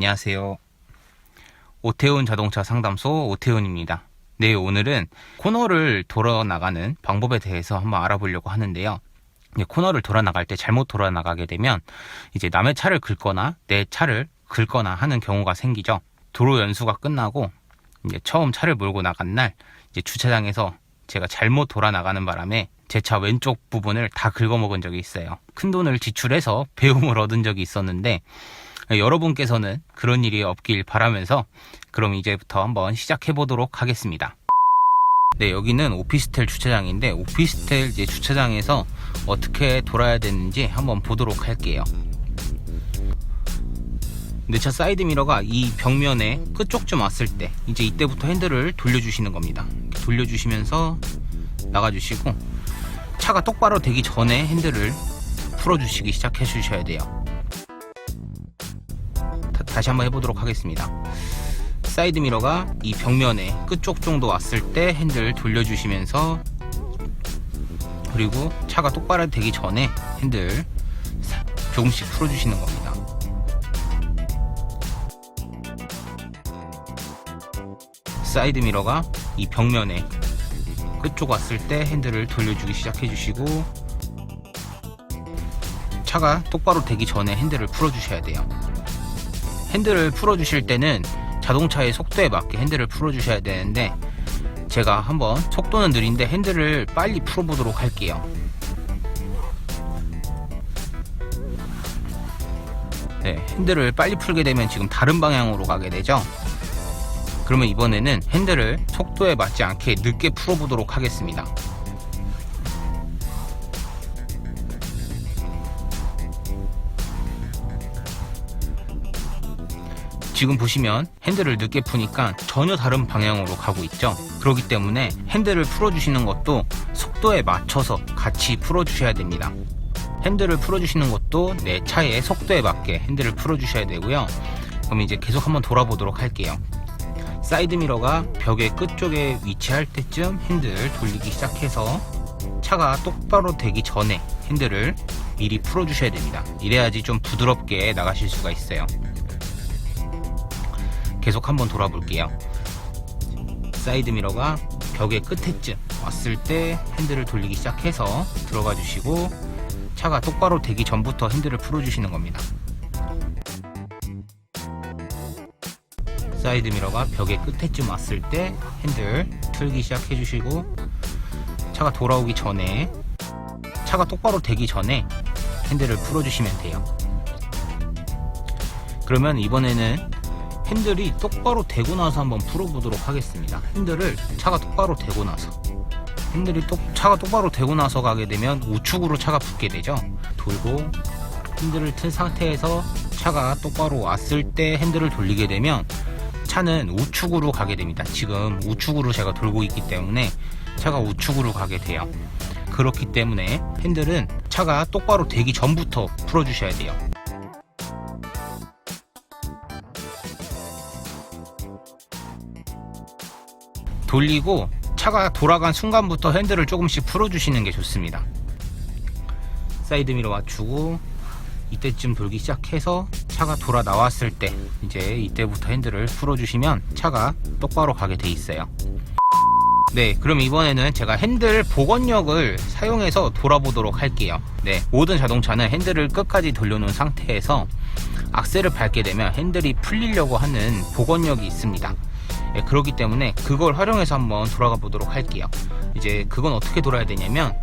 안녕하세요. 오태훈 자동차 상담소 오태훈입니다. 네, 오늘은 코너를 돌아 나가는 방법에 대해서 한번 알아보려고 하는데요. 코너를 돌아 나갈 때 잘못 돌아 나가게 되면 이제 남의 차를 긁거나 내 차를 긁거나 하는 경우가 생기죠. 도로 연수가 끝나고 이제 처음 차를 몰고 나간 날 이제 주차장에서 제가 잘못 돌아 나가는 바람에 제 차 왼쪽 부분을 다 긁어먹은 적이 있어요. 큰돈을 지출해서 배움을 얻은 적이 있었는데 여러분께서는 그런 일이 없길 바라면서 그럼 이제부터 한번 시작해 보도록 하겠습니다. 네, 여기는 오피스텔 주차장인데 오피스텔 이제 주차장에서 어떻게 돌아야 되는지 한번 보도록 할게요. 내 차 사이드 미러가 이 벽면에 끝쪽쯤 왔을 때 이제 이때부터 핸들을 돌려주시는 겁니다. 돌려주시면서 나가주시고 차가 똑바로 되기 전에 핸들을 풀어주시기 시작해 주셔야 돼요. 다시 한번 해보도록 하겠습니다. 사이드 미러가 이 벽면에 끝쪽 정도 왔을 때 핸들 돌려주시면서, 그리고 차가 똑바로 되기 전에 핸들 조금씩 풀어주시는 겁니다. 사이드 미러가 이 벽면에 끝쪽 왔을 때 핸들을 돌려주기 시작해 주시고 차가 똑바로 되기 전에 핸들을 풀어주셔야 돼요. 핸들을 풀어주실 때는 자동차의 속도에 맞게 핸들을 풀어주셔야 되는데 제가 한번 속도는 느린데 핸들을 빨리 풀어보도록 할게요. 네, 핸들을 빨리 풀게 되면 지금 다른 방향으로 가게 되죠. 그러면 이번에는 핸들을 속도에 맞지 않게 늦게 풀어보도록 하겠습니다. 지금 보시면 핸들을 늦게 푸니까 전혀 다른 방향으로 가고 있죠. 그렇기 때문에 핸들을 풀어주시는 것도 속도에 맞춰서 같이 풀어주셔야 됩니다. 핸들을 풀어주시는 것도 내 차의 속도에 맞게 핸들을 풀어주셔야 되고요. 그럼 이제 계속 한번 돌아보도록 할게요. 사이드 미러가 벽의 끝쪽에 위치할 때쯤 핸들 돌리기 시작해서 차가 똑바로 되기 전에 핸들을 미리 풀어주셔야 됩니다. 이래야지 좀 부드럽게 나가실 수가 있어요. 계속 한번 돌아볼게요. 사이드 미러가 벽의 끝에쯤 왔을 때 핸들을 돌리기 시작해서 들어가 주시고 차가 똑바로 되기 전부터 핸들을 풀어주시는 겁니다. 사이드 미러가 벽의 끝에쯤 왔을 때 핸들 틀기 시작해 주시고 차가 돌아오기 전에, 차가 똑바로 되기 전에 핸들을 풀어주시면 돼요. 그러면 이번에는 핸들이 똑바로 되고 나서 한번 풀어보도록 하겠습니다. 핸들을 차가 똑바로 되고 나서, 차가 똑바로 되고 나서 가게 되면 우측으로 차가 붙게 되죠. 돌고 핸들을 튼 상태에서 차가 똑바로 왔을 때 핸들을 돌리게 되면 차는 우측으로 가게 됩니다. 지금 우측으로 제가 돌고 있기 때문에 차가 우측으로 가게 돼요. 그렇기 때문에 핸들은 차가 똑바로 되기 전부터 풀어주셔야 돼요. 돌리고 차가 돌아간 순간부터 핸들을 조금씩 풀어주시는 게 좋습니다. 사이드 미러 맞추고 이때쯤 돌기 시작해서 차가 돌아 나왔을 때 이제 이때부터 핸들을 풀어주시면 차가 똑바로 가게 돼 있어요. 네, 그럼 이번에는 제가 핸들 복원력을 사용해서 돌아보도록 할게요. 네, 모든 자동차는 핸들을 끝까지 돌려놓은 상태에서 악셀을 밟게 되면 핸들이 풀리려고 하는 복원력이 있습니다. 네, 그렇기 때문에 그걸 활용해서 한번 돌아가 보도록 할게요. 이제 그건 어떻게 돌아야 되냐면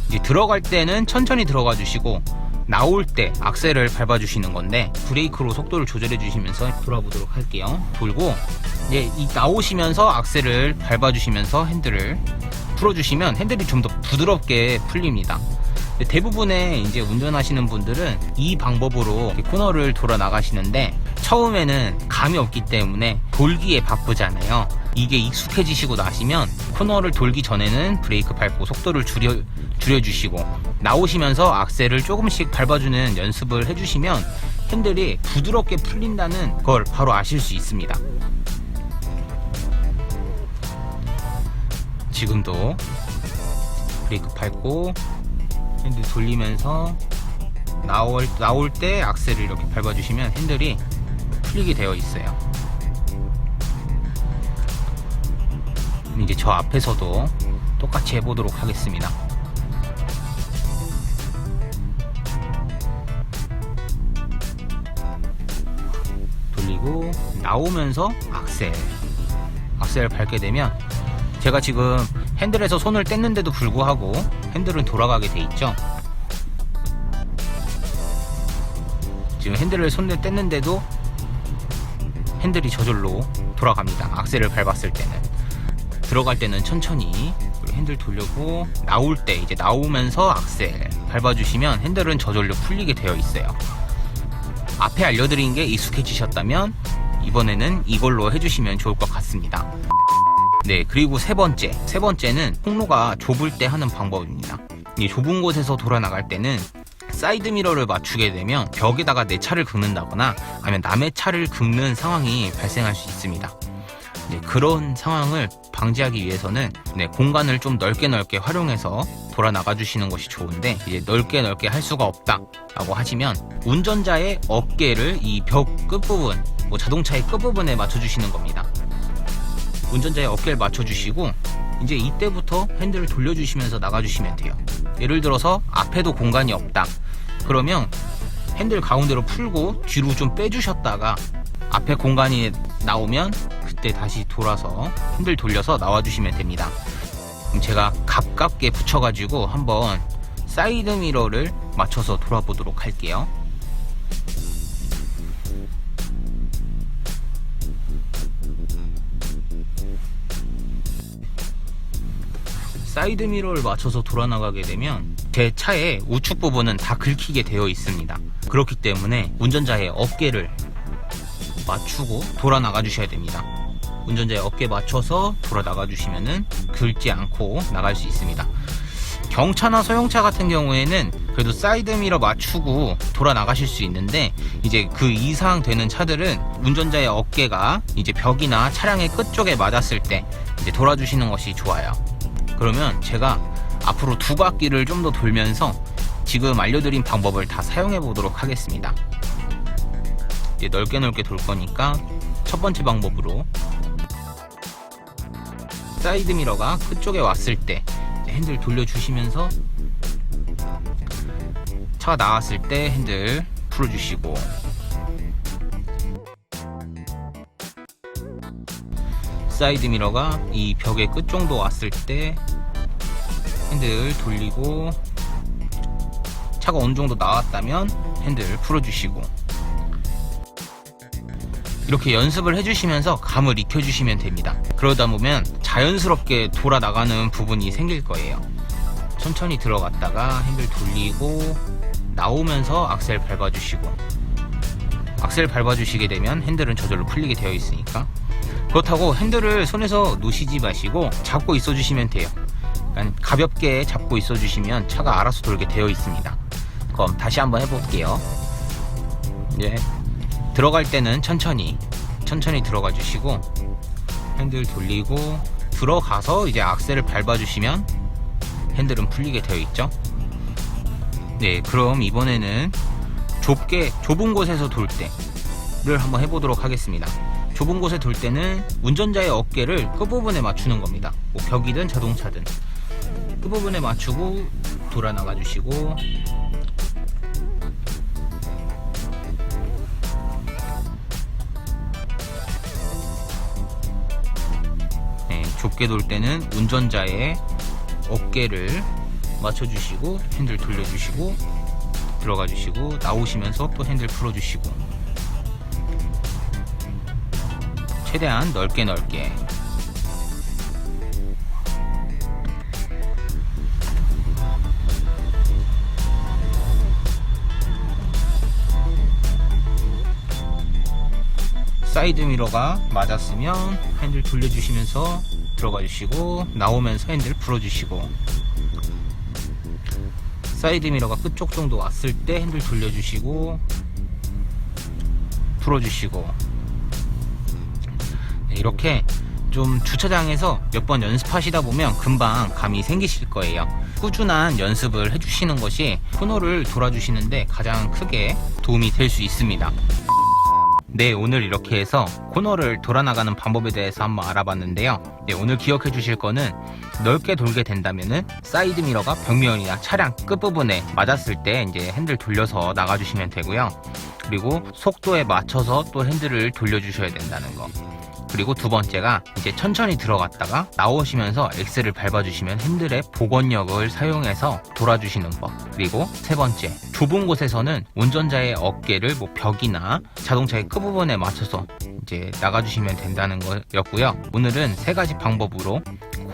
이제 들어갈 때는 천천히 들어가 주시고 나올 때 악셀을 밟아 주시는 건데 브레이크로 속도를 조절해 주시면서 돌아보도록 할게요. 돌고 이제 나오시면서 악셀을 밟아 주시면서 핸들을 풀어 주시면 핸들이 좀 더 부드럽게 풀립니다. 대부분의 이제 운전하시는 분들은 이 방법으로 코너를 돌아 나가시는데 처음에는 감이 없기 때문에 돌기에 바쁘잖아요. 이게 익숙해지시고 나시면 코너를 돌기 전에는 브레이크 밟고 속도를 줄여주시고 나오시면서 악셀을 조금씩 밟아주는 연습을 해주시면 핸들이 부드럽게 풀린다는 걸 바로 아실 수 있습니다. 지금도 브레이크 밟고 핸들 돌리면서 나올 때 악셀을 이렇게 밟아주시면 핸들이 풀리게 되어 있어요. 이제 저 앞에서도 똑같이 해보도록 하겠습니다. 돌리고 나오면서 악셀을 밟게 되면, 제가 지금 핸들에서 손을 뗐는데도 불구하고 핸들은 돌아가게 돼 있죠. 지금 핸들을 손을 뗐는데도 핸들이 저절로 돌아갑니다. 악셀을 밟았을 때는. 들어갈 때는 천천히, 그리고 핸들 돌려고 나올 때 이제 나오면서 악셀 밟아주시면 핸들은 저절로 풀리게 되어 있어요. 앞에 알려드린 게 익숙해지셨다면 이번에는 이걸로 해주시면 좋을 것 같습니다. 네, 그리고 세 번째는 통로가 좁을 때 하는 방법입니다. 이 좁은 곳에서 돌아 나갈 때는 사이드 미러를 맞추게 되면 벽에다가 내 차를 긁는다거나 아니면 남의 차를 긁는 상황이 발생할 수 있습니다. 네, 그런 상황을 방지하기 위해서는 공간을 좀 넓게 활용해서 돌아 나가 주시는 것이 좋은데, 이제 넓게 할 수가 없다 라고 하시면 운전자의 어깨를 이 벽 끝부분, 자동차의 끝부분에 맞춰 주시는 겁니다. 운전자의 어깨를 맞춰 주시고 이제 이때부터 핸들을 돌려주시면서 나가주시면 돼요. 예를 들어서 앞에도 공간이 없다 그러면 핸들 가운데로 풀고 뒤로 좀 빼주셨다가 앞에 공간이 나오면 그때 다시 돌아서 핸들 돌려서 나와주시면 됩니다. 그럼 제가 가깝게 붙여가지고 한번 사이드 미러를 맞춰서 돌아보도록 할게요. 사이드 미러를 맞춰서 돌아 나가게 되면 제 차의 우측 부분은 다 긁히게 되어 있습니다. 그렇기 때문에 운전자의 어깨를 맞추고 돌아 나가 주셔야 됩니다. 운전자의 어깨에 맞춰서 돌아 나가 주시면은 긁지 않고 나갈 수 있습니다. 경차나 소형차 같은 경우에는 그래도 사이드 미러 맞추고 돌아 나가실 수 있는데, 이제 그 이상 되는 차들은 운전자의 어깨가 이제 벽이나 차량의 끝쪽에 맞았을 때 이제 돌아주시는 것이 좋아요. 그러면 제가 앞으로 두 바퀴를 좀 더 돌면서 지금 알려드린 방법을 다 사용해 보도록 하겠습니다. 이제 넓게 돌 거니까 첫 번째 방법으로 사이드 미러가 끝쪽에 왔을 때 핸들 돌려주시면서 차가 나왔을 때 핸들 풀어주시고, 사이드 미러가 이 벽의 끝 정도 왔을 때 핸들 돌리고, 차가 어느 정도 나왔다면 핸들 풀어주시고, 이렇게 연습을 해주시면서 감을 익혀주시면 됩니다. 그러다 보면 자연스럽게 돌아 나가는 부분이 생길 거예요. 천천히 들어갔다가 핸들 돌리고 나오면서 악셀 밟아주시고, 악셀 밟아주시게 되면 핸들은 저절로 풀리게 되어 있으니까. 그렇다고 핸들을 손에서 놓으시지 마시고 잡고 있어 주시면 돼요. 그러니까 가볍게 잡고 있어 주시면 차가 알아서 돌게 되어 있습니다. 그럼 다시 한번 해볼게요. 네. 들어갈 때는 천천히 들어가 주시고, 핸들 돌리고 들어가서 이제 악셀을 밟아 주시면 핸들은 풀리게 되어 있죠. 네, 그럼 이번에는 좁은 곳에서 돌 때를 한번 해보도록 하겠습니다. 좁은 곳에 돌 때는 운전자의 어깨를 끝부분에 맞추는 겁니다. 벽이든 자동차든 끝부분에 맞추고 돌아 나가 주시고, 좁게 돌 때는 운전자의 어깨를 맞춰주시고 핸들 돌려주시고 들어가 주시고, 나오시면서 또 핸들 풀어주시고, 최대한 넓게 사이드 미러가 맞았으면 핸들 돌려주시면서 들어가 주시고, 나오면서 핸들 풀어주시고, 사이드 미러가 끝쪽 정도 왔을 때 핸들 돌려주시고 풀어주시고, 이렇게 좀 주차장에서 몇 번 연습하시다 보면 금방 감이 생기실 거예요. 꾸준한 연습을 해주시는 것이 코너를 돌아주시는데 가장 크게 도움이 될 수 있습니다. 네, 오늘 이렇게 해서 코너를 돌아나가는 방법에 대해서 한번 알아봤는데요. 네, 오늘 기억해 주실 거는 넓게 돌게 된다면은 사이드 미러가 벽면이나 차량 끝부분에 맞았을 때 이제 핸들 돌려서 나가주시면 되고요. 그리고 속도에 맞춰서 또 핸들을 돌려주셔야 된다는 거. 그리고 두 번째가 이제 천천히 들어갔다가 나오시면서 엑셀을 밟아주시면 핸들의 복원력을 사용해서 돌아주시는 법. 그리고 세 번째, 좁은 곳에서는 운전자의 어깨를 뭐 벽이나 자동차의 끝부분에 맞춰서 이제 나가주시면 된다는 거였고요. 오늘은 세 가지 방법으로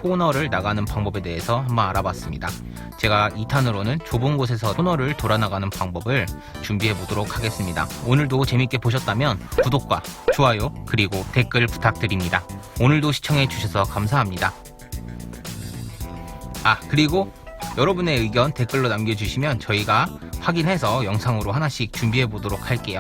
코너를 나가는 방법에 대해서 한번 알아봤습니다. 제가 2탄으로는 좁은 곳에서 코너를 돌아 나가는 방법을 준비해 보도록 하겠습니다. 오늘도 재밌게 보셨다면 구독과 좋아요 그리고 댓글 부탁드립니다. 오늘도 시청해 주셔서 감사합니다. 그리고 여러분의 의견 댓글로 남겨주시면 저희가 확인해서 영상으로 하나씩 준비해 보도록 할게요.